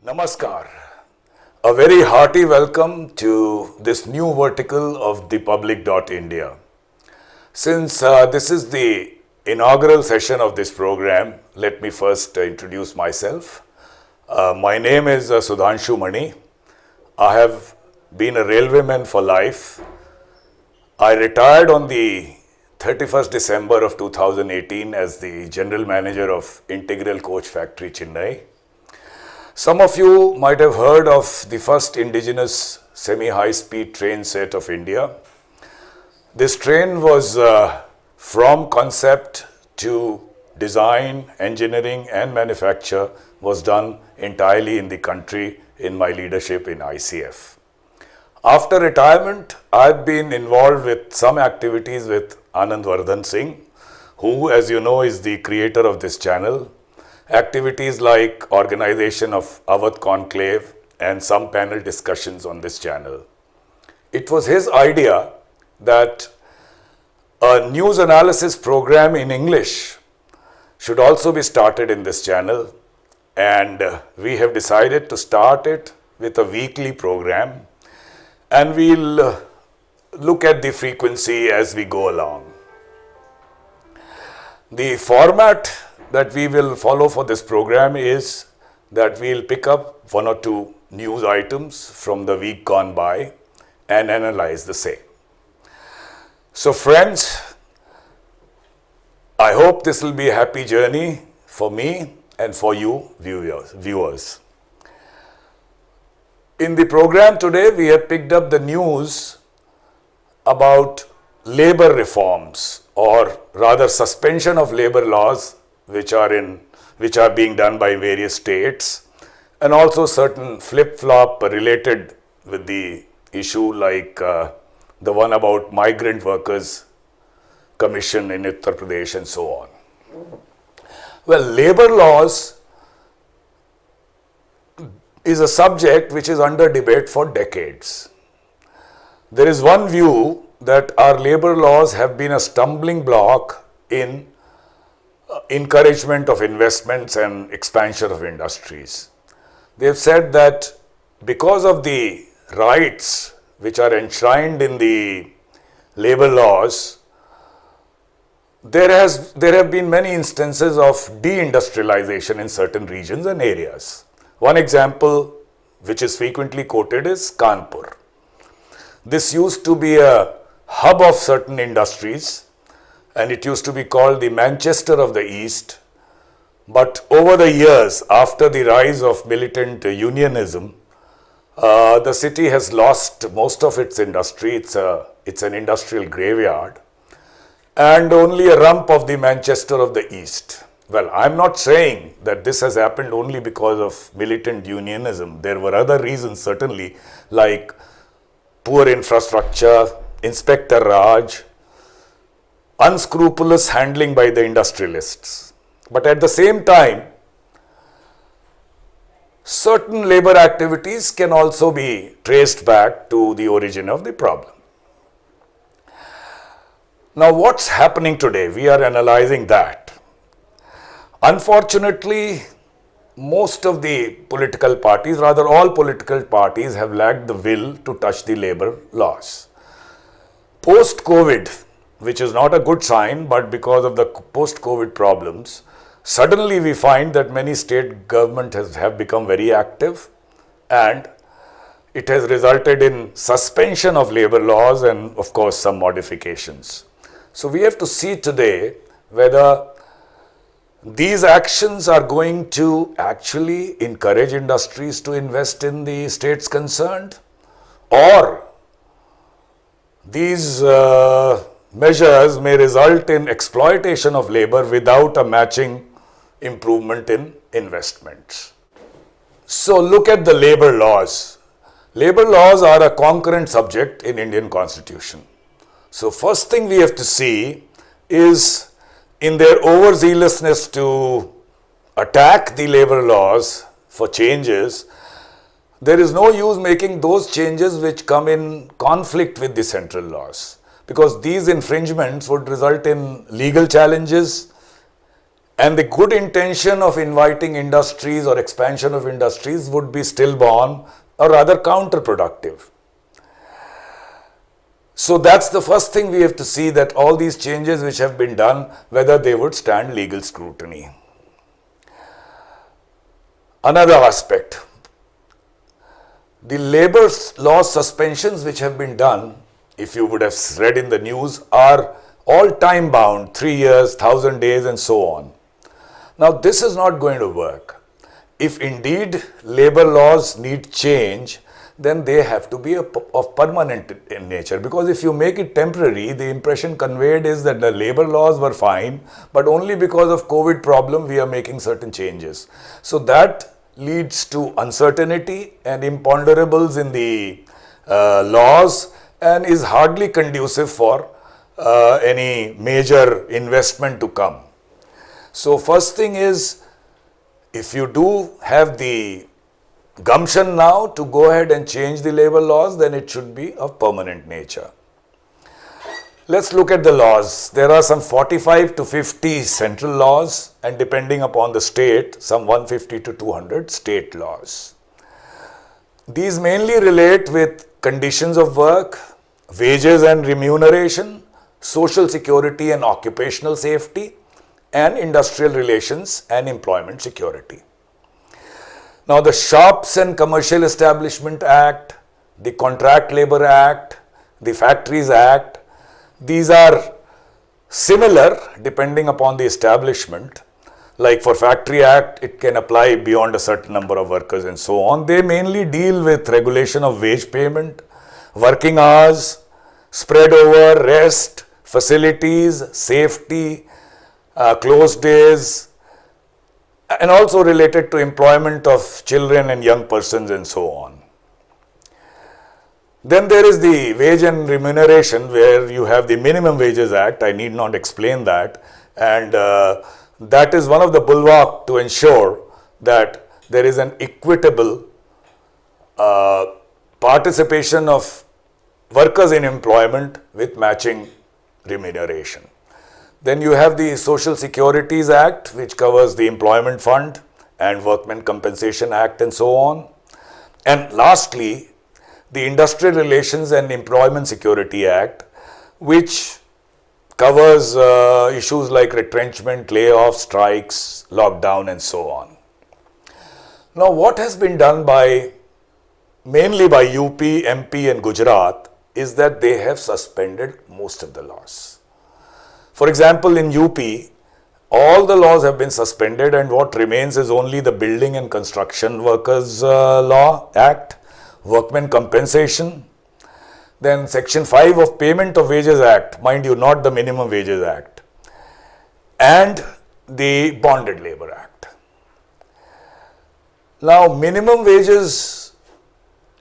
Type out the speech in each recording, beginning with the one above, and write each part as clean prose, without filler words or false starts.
Namaskar. A very hearty welcome to this new vertical of thepublic.india. Since this is the inaugural session of this program, let me first introduce myself. My name is Sudhanshu Mani. I have been a railwayman for life. I retired on the 31st December of 2018 as the General Manager of Integral Coach Factory, Chennai. Some of you might have heard of the first indigenous semi-high-speed train set of India. This train was from concept to design, engineering and manufacture was done entirely in the country in my leadership in ICF. After retirement, I've been involved with some activities with Anand Vardhan Singh, who, as you know, is the creator of this channel. Activities like organization of Awadh Conclave and some panel discussions on this channel. It was his idea that a news analysis program in English should also be started in this channel, and we have decided to start it with a weekly program, and we'll look at the frequency as we go along. The format that we will follow for this program is that we'll pick up one or two news items from the week gone by and analyze the same. So friends, I hope this will be a happy journey for me and for you viewers. In the program today, we have picked up the news about labor reforms, or rather suspension of labor laws which are being done by various states, and also certain flip-flop related with the issue like the one about migrant workers commission in Uttar Pradesh and so on. Well, labor laws is a subject which is under debate for decades. There is one view that our labor laws have been a stumbling block in encouragement of investments and expansion of industries. They have said that because of the rights which are enshrined in the labor laws, there have been many instances of deindustrialization in certain regions and areas. One example which is frequently quoted is Kanpur. This used to be a hub of certain industries, and it used to be called the Manchester of the East. But over the years, after the rise of militant unionism, the city has lost most of its industry. It's an industrial graveyard, and only a rump of the Manchester of the East. Well, I'm not saying that this has happened only because of militant unionism. There were other reasons certainly, like poor infrastructure, Inspector Raj, unscrupulous handling by the industrialists. But at the same time, certain labor activities can also be traced back to the origin of the problem. Now, what's happening today? We are analyzing that. Unfortunately, most of the political parties, rather all political parties, have lacked the will to touch the labor laws. Post-COVID, which is not a good sign, but because of the post-COVID problems, suddenly we find that many state governments have become very active, and it has resulted in suspension of labor laws and of course some modifications. So we have to see today whether these actions are going to actually encourage industries to invest in the states concerned, or these measures may result in exploitation of labor without a matching improvement in investments. So look at the labor laws. Labor laws are a concurrent subject in Indian Constitution. So first thing we have to see is, in their overzealousness to attack the labor laws for changes, there is no use making those changes which come in conflict with the central laws, because these infringements would result in legal challenges And the good intention of inviting industries or expansion of industries would be stillborn or rather counterproductive. So that's the first thing we have to see, that all these changes which have been done, whether they would stand legal scrutiny. Another aspect, the labor law suspensions which have been done, if you would have read in the news, are all time bound, 3 years, 1,000 days and so on. Now this is not going to work. If indeed labor laws need change, then they have to be of permanent in nature, because if you make it temporary, the impression conveyed is that the labor laws were fine, but only because of COVID problem we are making certain changes. So that leads to uncertainty and imponderables in the laws and is hardly conducive for any major investment to come. So first thing is, if you do have the gumption now to go ahead and change the labor laws, then it should be of permanent nature. Let's look at the laws. There are some 45 to 50 central laws, and depending upon the state, some 150 to 200 state laws. These mainly relate with conditions of work, wages and remuneration, social security and occupational safety, and industrial relations and employment security. Now the Shops and Commercial Establishment Act, the Contract Labour Act, the Factories Act, these are similar depending upon the establishment. Like for Factory Act, it can apply beyond a certain number of workers and so on. They mainly deal with regulation of wage payment, working hours, spread over, rest, facilities, safety, closed days, and also related to employment of children and young persons and so on. Then there is the Wage and Remuneration, where you have the Minimum Wages Act. I need not explain that, and that is one of the bulwark to ensure that there is an equitable participation of workers in employment with matching remuneration. Then you have the Social Securities Act, which covers the Employment Fund and Workmen Compensation Act and so on. And lastly, the Industrial Relations and Employment Security Act, which covers issues like retrenchment, layoffs, strikes, lockdown and so on. Now what has been done mainly by UP, MP and Gujarat is that they have suspended most of the laws. For example, in UP, all the laws have been suspended, and what remains is only the Building and Construction Workers Law Act, Workmen Compensation, then Section 5 of Payment of Wages Act, mind you, not the Minimum Wages Act, and the Bonded Labour Act. Now, Minimum Wages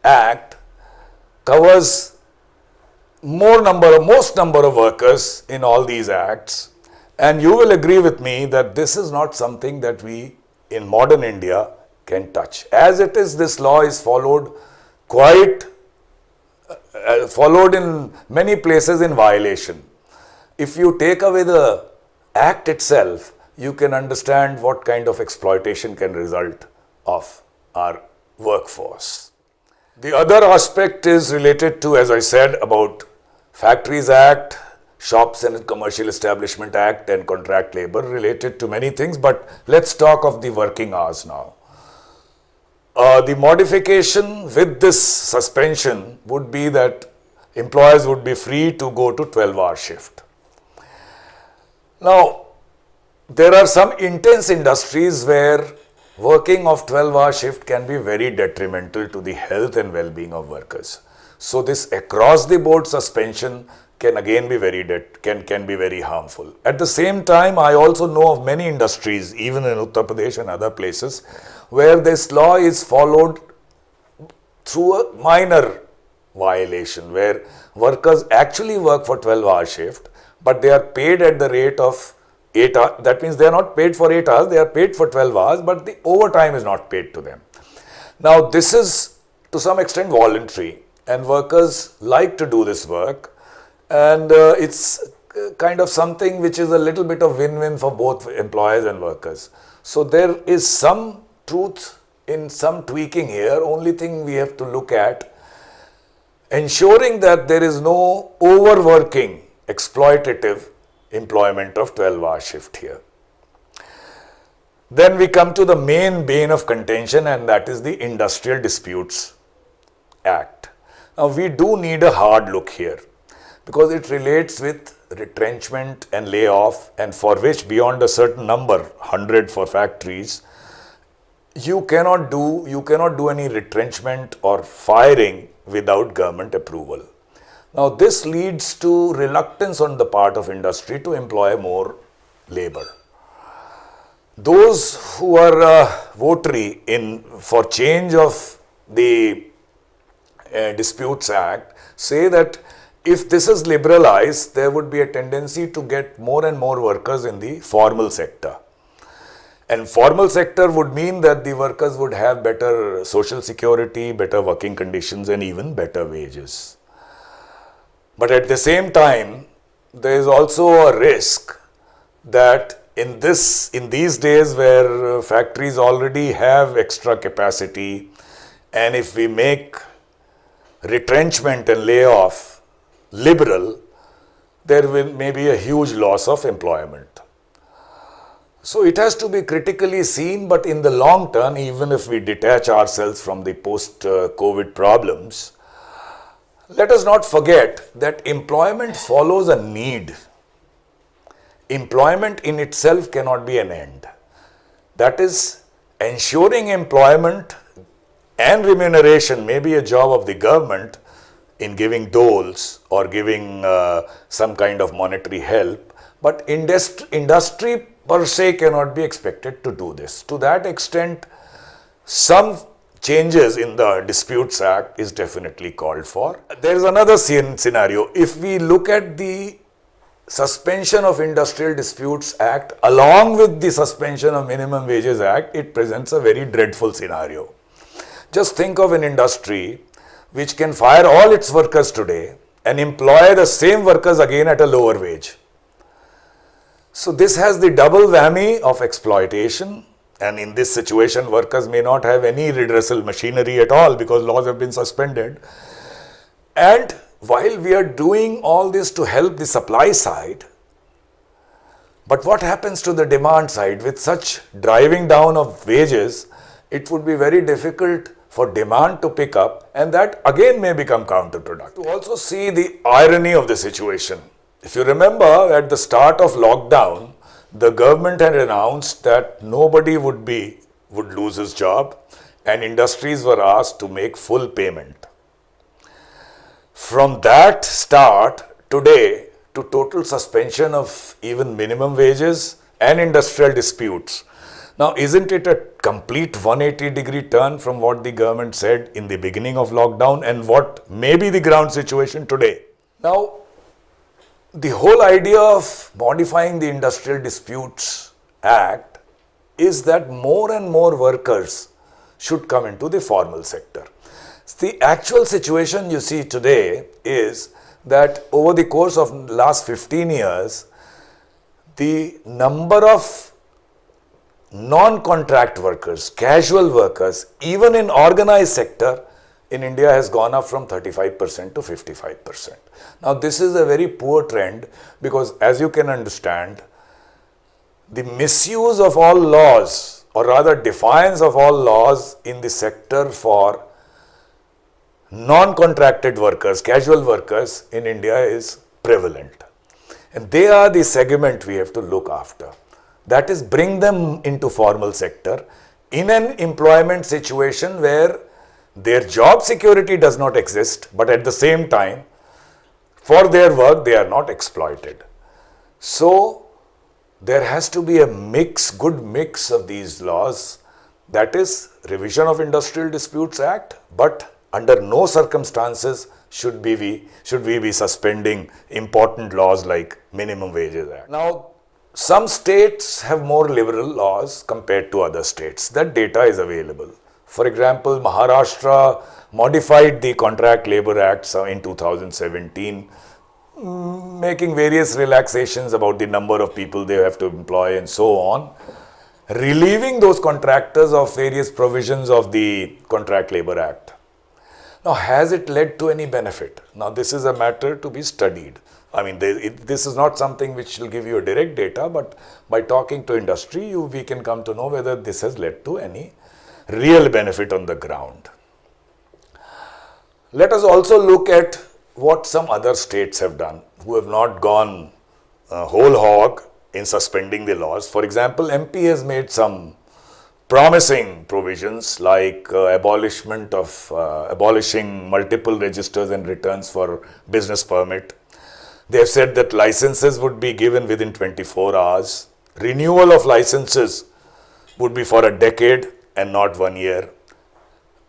Act covers most number of workers in all these acts, and you will agree with me that this is not something that we in modern India can touch. As it is, this law is followed in many places in violation. If you take away the act itself, you can understand what kind of exploitation can result of our workforce. The other aspect is related to, as I said, about Factories Act, Shops and Commercial Establishment Act and Contract Labour, related to many things, but let's talk of the working hours now. The modification with this suspension would be that employers would be free to go to 12-hour shift. Now, there are some intense industries where working of 12-hour shift can be very detrimental to the health and well-being of workers. So this across the board suspension can again be can be very harmful. At the same time, I also know of many industries, even in Uttar Pradesh and other places, where this law is followed through a minor violation, where workers actually work for 12-hour shift, but they are paid at the rate of 8 hours. That means they are not paid for 8 hours, they are paid for 12 hours, but the overtime is not paid to them. Now this is to some extent voluntary, and workers like to do this work, and it's kind of something which is a little bit of win-win for both employers and workers. So there is some truth in some tweaking here. Only thing we have to look at ensuring that there is no overworking, exploitative employment of 12-hour shift here. Then we come to the main bane of contention, and that is the Industrial Disputes Act. Now we do need a hard look here because it relates with retrenchment and layoff, and for which beyond a certain number, 100 for factories, you cannot do any retrenchment or firing without government approval. Now this leads to reluctance on the part of industry to employ more labor. Those who are votary for change of the Disputes Act say that if this is liberalized, there would be a tendency to get more and more workers in the formal sector. And formal sector would mean that the workers would have better social security, better working conditions, and even better wages. But at the same time, there is also a risk that in these days where factories already have extra capacity, and if we make retrenchment and layoff liberal, there may be a huge loss of employment. So it has to be critically seen, but in the long term, even if we detach ourselves from the post-COVID problems, let us not forget that employment follows a need. Employment in itself cannot be an end. That is, ensuring employment and remuneration may be a job of the government in giving doles or giving some kind of monetary help, but industry per se cannot be expected to do this. To that extent, some changes in the Disputes Act is definitely called for. There is another scenario. If we look at the suspension of Industrial Disputes Act along with the suspension of Minimum Wages Act, it presents a very dreadful scenario. Just think of an industry which can fire all its workers today and employ the same workers again at a lower wage. So this has the double whammy of exploitation, and in this situation workers may not have any redressal machinery at all because laws have been suspended. And while we are doing all this to help the supply side, but what happens to the demand side? With such driving down of wages, it would be very difficult for demand to pick up, and that again may become counterproductive. To also see the irony of the situation. If you remember, at the start of lockdown, the government had announced that nobody would lose his job, and industries were asked to make full payment. From that start today to total suspension of even minimum wages and industrial disputes. Now, isn't it a complete 180-degree turn from what the government said in the beginning of lockdown and what may be the ground situation today? Now, the whole idea of modifying the Industrial Disputes Act is that more and more workers should come into the formal sector. The actual situation you see today is that over the course of last 15 years, the number of non-contract workers, casual workers, even in organized sector in India has gone up from 35% to 55%. Now this is a very poor trend because, as you can understand, the misuse of all laws, or rather defiance of all laws in the sector for non-contracted workers, casual workers in India is prevalent. And they are the segment we have to look after. That is, bring them into formal sector in an employment situation where their job security does not exist, but at the same time, for their work, they are not exploited. So, there has to be a good mix of these laws. That is, revision of Industrial Disputes Act, but under no circumstances should we be suspending important laws like Minimum Wages Act. Now, some states have more liberal laws compared to other states. That data is available. For example, Maharashtra modified the Contract Labour Act in 2017 making various relaxations about the number of people they have to employ and so on, relieving those contractors of various provisions of the Contract Labour Act. Now, has it led to any benefit? Now, this is a matter to be studied. I mean, this is not something which will give you a direct data, but by talking to industry, we can come to know whether this has led to any real benefit on the ground. Let us also look at what some other states have done who have not gone whole hog in suspending the laws. For example, MP has made some promising provisions like abolishing multiple registers and returns for business permit. They have said that licenses would be given within 24 hours. Renewal of licenses would be for a decade and not 1 year.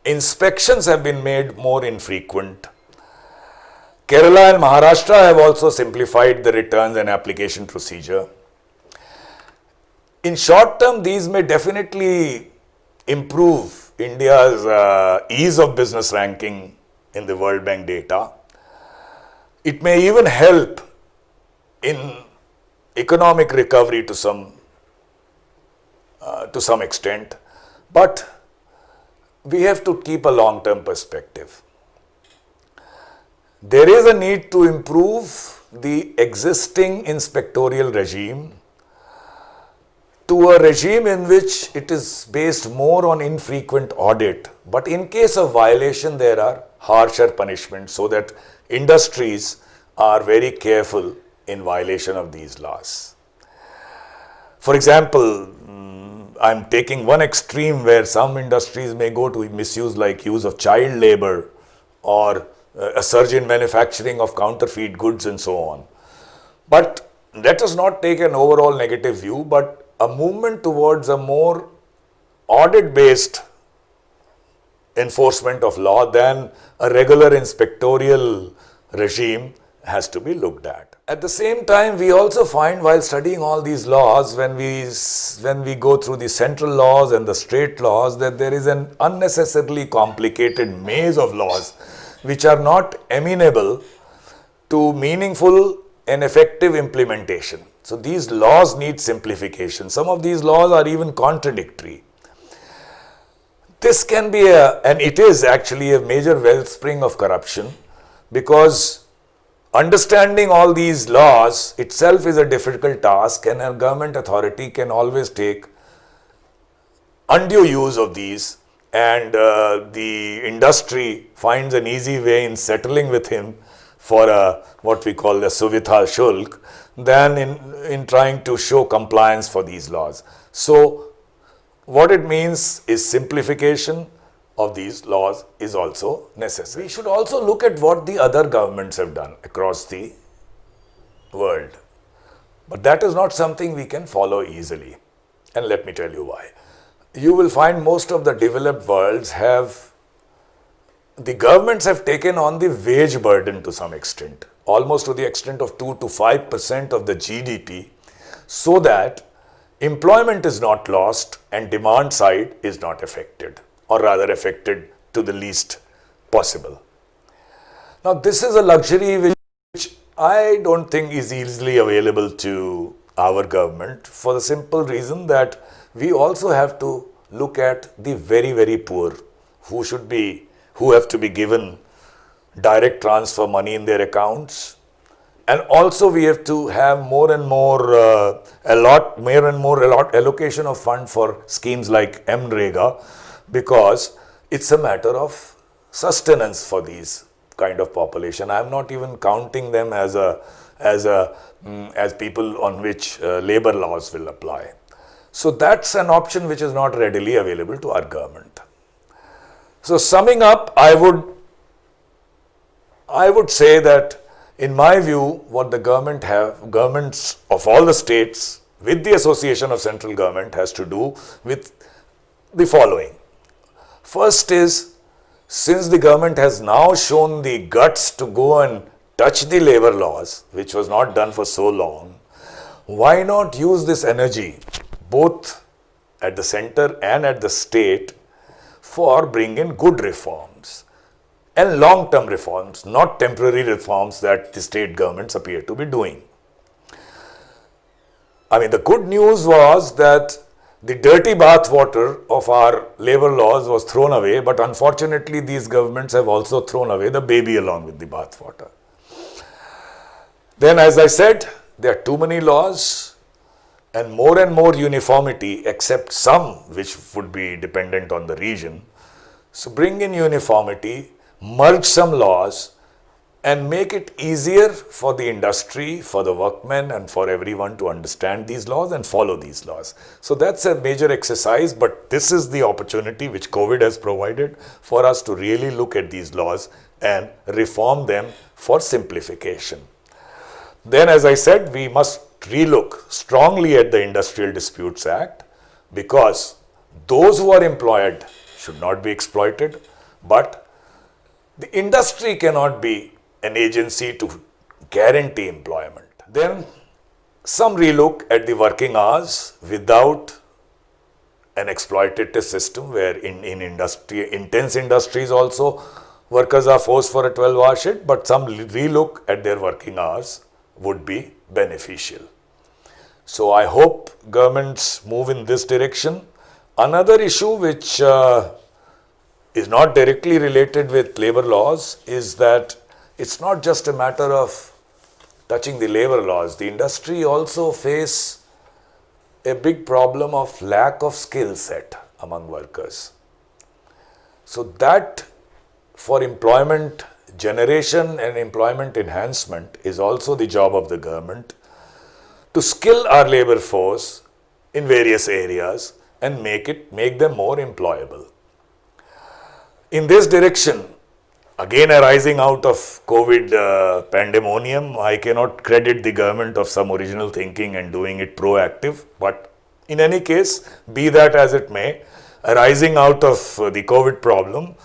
Inspections have been made more infrequent. Kerala and Maharashtra have also simplified the returns and application procedure. In short term, these may definitely improve India's ease of business ranking in the World Bank data. It may even help in economic recovery to some extent, but we have to keep a long-term perspective. There is a need to improve the existing inspectorial regime to a regime in which it is based more on infrequent audit, but in case of violation there are harsher punishments so that industries are very careful in violation of these laws. For example, I'm taking one extreme where some industries may go to misuse like use of child labor or a surge in manufacturing of counterfeit goods and so on. But let us not take an overall negative view, but a movement towards a more audit-based enforcement of law than a regular inspectorial regime has to be looked at. At the same time, we also find while studying all these laws, when we go through the central laws and the state laws, that there is an unnecessarily complicated maze of laws which are not amenable to meaningful and effective implementation. So these laws need simplification. Some of these laws are even contradictory. This can be and it is actually a major wellspring of corruption, because understanding all these laws itself is a difficult task, and a government authority can always take undue use of these, and the industry finds an easy way in settling with him for what we call the Suvidha Shulk than in trying to show compliance for these laws. So what it means is simplification of these laws is also necessary. We should also look at what the other governments have done across the world. But that is not something we can follow easily. And let me tell you why. You will find most of the developed worlds the governments have taken on the wage burden to some extent, almost to the extent of 2 to 5% of the GDP, so that employment is not lost and demand side is not affected, or rather affected to the least possible. Now, this is a luxury which I don't think is easily available to our government, for the simple reason that we also have to look at the very, very poor who have to be given direct transfer money in their accounts. And also we have to have more and more allocation of fund for schemes like MNREGA, because it's a matter of sustenance for these kind of population. I'm not even counting them as people on which labor laws will apply. So that's an option which is not readily available to our government. So summing up, I would say that in my view, what the governments of all the states with the association of central government has to do with the following. First is, since the government has now shown the guts to go and touch the labor laws, which was not done for so long, why not use this energy both at the center and at the state for bringing good reforms? and long-term reforms, not temporary reforms that the state governments appear to be doing. I mean, the good news was that the dirty bathwater of our labor laws was thrown away, but unfortunately these governments have also thrown away the baby along with the bathwater. Then, as I said, there are too many laws and more uniformity, except some which would be dependent on the region. So bring in uniformity, merge some laws, and make it easier for the industry, for the workmen, and for everyone to understand these laws and follow these laws. So that's a major exercise, but this is the opportunity which COVID has provided for us to really look at these laws and reform them for simplification. Then, as I said, we must relook strongly at the Industrial Disputes Act, because those who are employed should not be exploited, but the industry cannot be an agency to guarantee employment. Then some relook at the working hours without an exploitative system where in intense industries also workers are forced for a 12-hour shift, but some relook at their working hours would be beneficial. So I hope governments move in this direction. Another issue which is not directly related with labor laws is that it's not just a matter of touching the labor laws. The industry also face a big problem of lack of skill set among workers. So that for employment generation and employment enhancement is also the job of the government to skill our labor force in various areas and make them more employable. In this direction, again arising out of COVID pandemonium, I cannot credit the government of some original thinking and doing it proactive, but in any case, be that as it may, arising out of the COVID problem,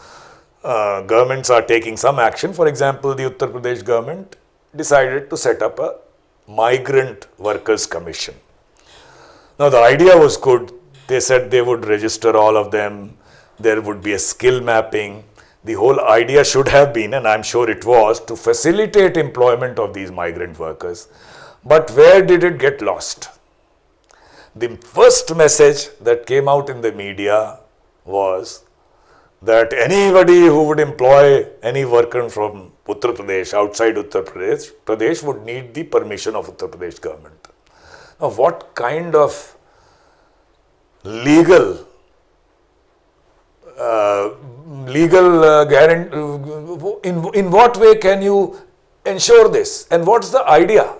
governments are taking some action. For example, the Uttar Pradesh government decided to set up a migrant workers commission. Now the idea was good. They said they would register all of them. There would be a skill mapping. The whole idea should have been, and I'm sure it was, to facilitate employment of these migrant workers. But where did it get lost? The first message that came out in the media was that anybody who would employ any worker from Uttar Pradesh, outside Uttar Pradesh would need the permission of Uttar Pradesh government. Now, what kind of legal guarantee, in what way can you ensure this? And what's the idea?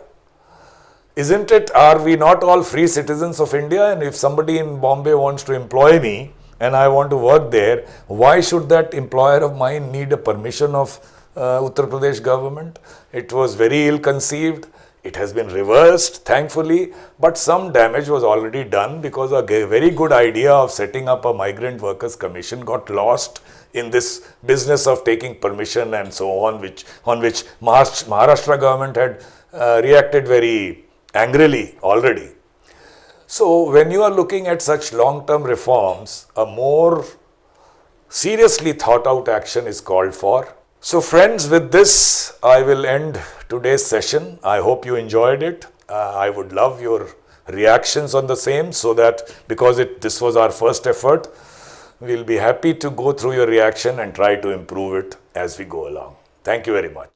Isn't it, are we not all free citizens of India? And if somebody in Bombay wants to employ me and I want to work there, why should that employer of mine need a permission of Uttar Pradesh government? It was very ill conceived. It has been reversed, thankfully, but some damage was already done because a very good idea of setting up a migrant workers commission got lost in this business of taking permission and so on, on which Maharashtra government had reacted very angrily already. So when you are looking at such long-term reforms, a more seriously thought out action is called for. So friends, with this, I will end today's session. I hope you enjoyed it. I would love your reactions on the same, so that because this was our first effort, we'll be happy to go through your reaction and try to improve it as we go along. Thank you very much.